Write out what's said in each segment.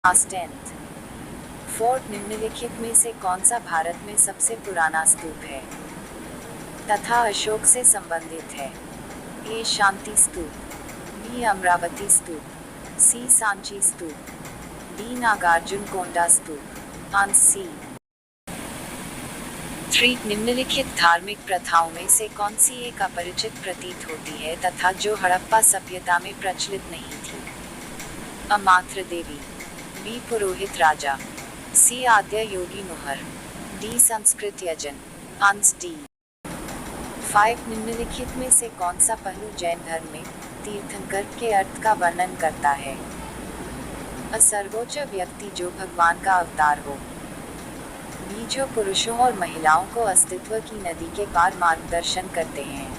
Past tense। Fort निम्नलिखित में से कौन सा भारत में सबसे पुराना स्तूप है तथा अशोक से संबंधित है? A Shanti Stupa, B Amaravati Stupa, C Sanchi Stupa, D Nagarjunakonda Stupa. Answer C. 3 निम्नलिखित धार्मिक प्रथाओं में से कौन सी एक अपरिचित प्रतीत होती है तथा जो हड़प्पा सभ्यता में प्रचलित नहीं थी? अ मात्र देवी, बी पुरोहित राजा, सी आद्य योगी मोहर, डी संस्कृत यजन। Answer D. 5 निम्नलिखित में से कौन सा पहलू जैन धर्म में तीर्थंकर के अर्थ का वर्णन करता है? अ सर्वोच्च व्यक्ति जो भगवान का अवतार हो, बी जो पुरुषों और महिलाओं को अस्तित्व की नदी के पार मार्गदर्शन करते हैं,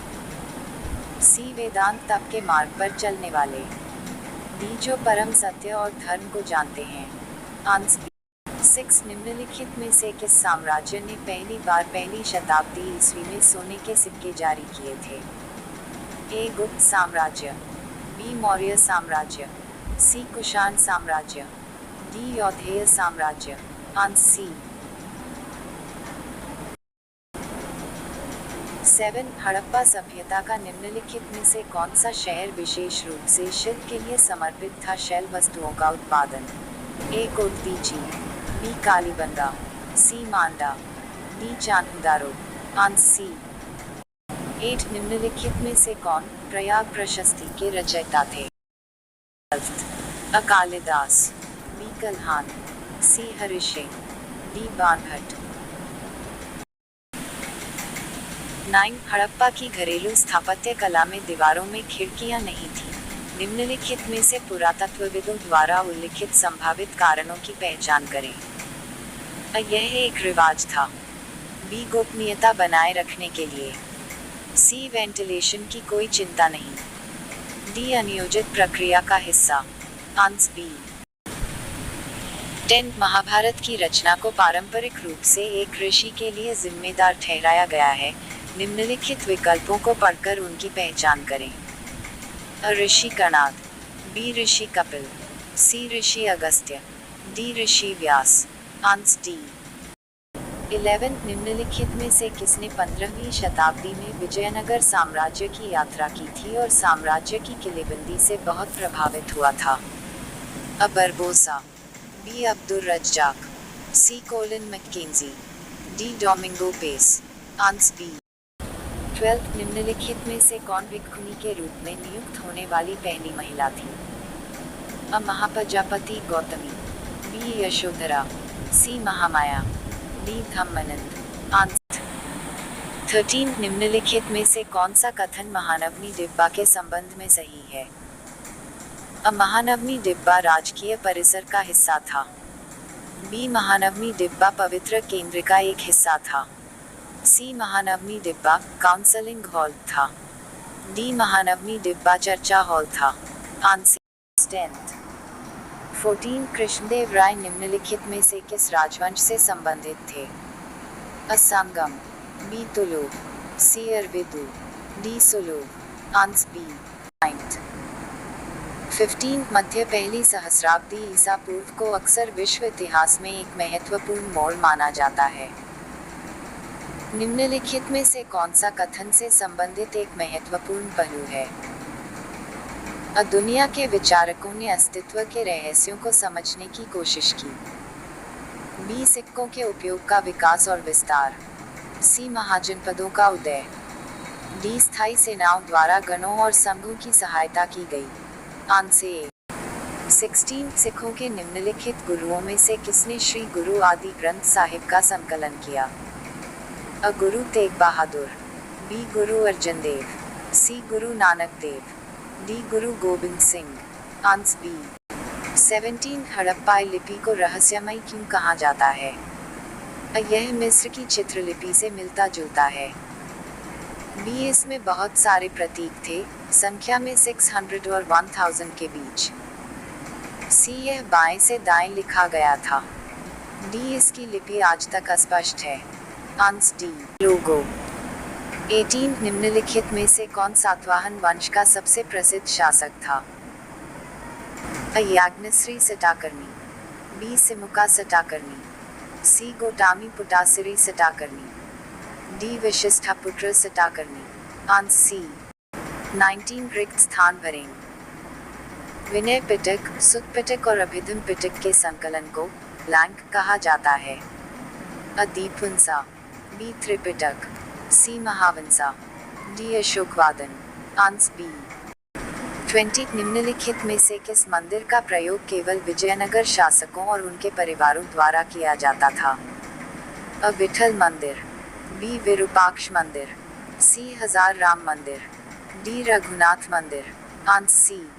सी वेदांत तप के मार्ग पर चलने वाले, डी जो परम सत्य और धर्म को जानते हैं। Answer B. 6 निम्नलिखित में से किस साम्राज्य ने पहली बार पहली शताब्दी ईस्वी में सोने के सिक्के जारी किए थे? ए गुप्त साम्राज्य, बी मौर्य साम्राज्य, सी कुषाण साम्राज्य, डी यौधेय साम्राज्य। Answer C. 7 हड़प्पा सभ्यता का निम्नलिखित में से कौन सा शहर विशेष रूप से शिल्प के लिए समर्पित था? शैल वस्तुओं का उत्पादन, A Kotdiji, B Kalibangan, C Manda, D Chanhudaro. Answer C. 8 निम्नलिखित में से कौन प्रयाग प्रशस्ति के रचयिता थे? अ कालिदास, बी कल्हान, सी हरिशेन, डी बाणभट्ट। 9 हड़प्पा की घरेलू स्थापत्य कला में दीवारों में खिड़कियां नहीं थीं। निम्नलिखित में से पुरातत्वविदों द्वारा उल्लिखित संभावित कारणों की पहचान करें। यह एक रिवाज था, बी गोपनीयता बनाए रखने के लिए, सी वेंटिलेशन की कोई चिंता नहीं, डी अनियोजित प्रक्रिया का हिस्सा। Answer B. 10 महाभारत की रचना को पारंपरिक रूप से एक ऋषि के लिए जिम्मेदार ठहराया गया है। निम्नलिखित विकल्पों को पढ़कर उनकी पहचान करें। A Rishi Kanad, B Rishi Kapil, C Rishi Agastya, D Rishi Vyas. Answer D. 11 निम्नलिखित में से किसने 15वीं शताब्दी में विजयनगर साम्राज्य की यात्रा की थी और साम्राज्य की किलेबंदी से बहुत प्रभावित हुआ था? A Barbosa, B Abdul Razzaq, C Colin Mackenzie, D Domingo Paes. Answer B. 12 निम्नलिखित में से कौन भिक्षुनी के रूप में नियुक्त होने वाली पहली महिला थी? अ महाप्रजापति गौतमी, बी यशोधरा, सी महामाया, डी धम्मानंद। आंसर 13 निम्नलिखित में से कौन सा कथन महानवमी डिब्बा के संबंध में सही है? अ महानवमी डिब्बा राजकीय परिसर का हिस्सा था, बी महानवमी डिब्बा पवित्र केंद्र का एक हिस्सा था, सी महानवमी डिब्बा काउंसलिंग हॉल था, डी महानवमी डिब्बा चर्चा हॉल था। आंसर 10। 14 कृष्णदेव राय निम्नलिखित में से किस राजवंश से संबंधित थे? A Sangama, B Tuluva, C Aravidu, D Saluva. Answer B. 15 मध्य पहली सहस्राब्दी ईसा पूर्व को अक्सर विश्व इतिहास में एक महत्वपूर्ण मोड़ माना जाता है। निम्नलिखित में से कौन सा कथन से संबंधित एक महत्वपूर्ण पहलू है? दुनिया के विचारकों ने अस्तित्व के रहस्यों को समझने की कोशिश की, बी सिक्कों के उपयोग का विकास और विस्तार, सी महाजनपदों का उदय, डी स्थायी सेनाओं द्वारा गणों और संघों की सहायता की गई। Answer A. 16 सिखों के निम्नलिखित गुरुओं में से किसने श्री गुरु आदि ग्रंथ साहिब का संकलन किया? अ गुरु तेग बहादुर, बी गुरु अर्जन देव, सी Guru Nanak Dev, D Guru Gobind Singh. Answer B. 17 हड़प्पाई लिपि को रहस्यमयी क्यों कहा जाता है? यह मिस्र की चित्रलिपि से मिलता जुलता है, बी इसमें बहुत सारे प्रतीक थे, संख्या में 600 और 1000 के बीच, सी यह बाएं से दाएं लिखा गया था, डी इसकी लिपि आज तक अस्पष्ट है। Answer D. लोगो। 18 निम्नलिखित में से कौन सातवाहन वंश का सबसे प्रसिद्ध शासक था? याज्ञश्री सटाकर्णी, बी सिमुका सटाकर्णी, सी गोटामी पुटासिरी सटाकर्णी, डी वशिष्ठापुत्र सटाकर्णी। आंसर सी 19 रिक्त स्थान भरें। विनय पिटक, सुत पिटक और अभिधम पिटक के संकलन को ब्लैंक कहा जाता है। अ दीपवंसा, बी त्रिपिटक, सी महावंसा, डी अशोकवादन। आंसर बी 20 निम्नलिखित में से किस मंदिर का प्रयोग केवल विजयनगर शासकों और उनके परिवारों द्वारा किया जाता था? अ विठल मंदिर, बी विरूपाक्ष मंदिर, सी हजार राम मंदिर, डी रघुनाथ मंदिर। Answer C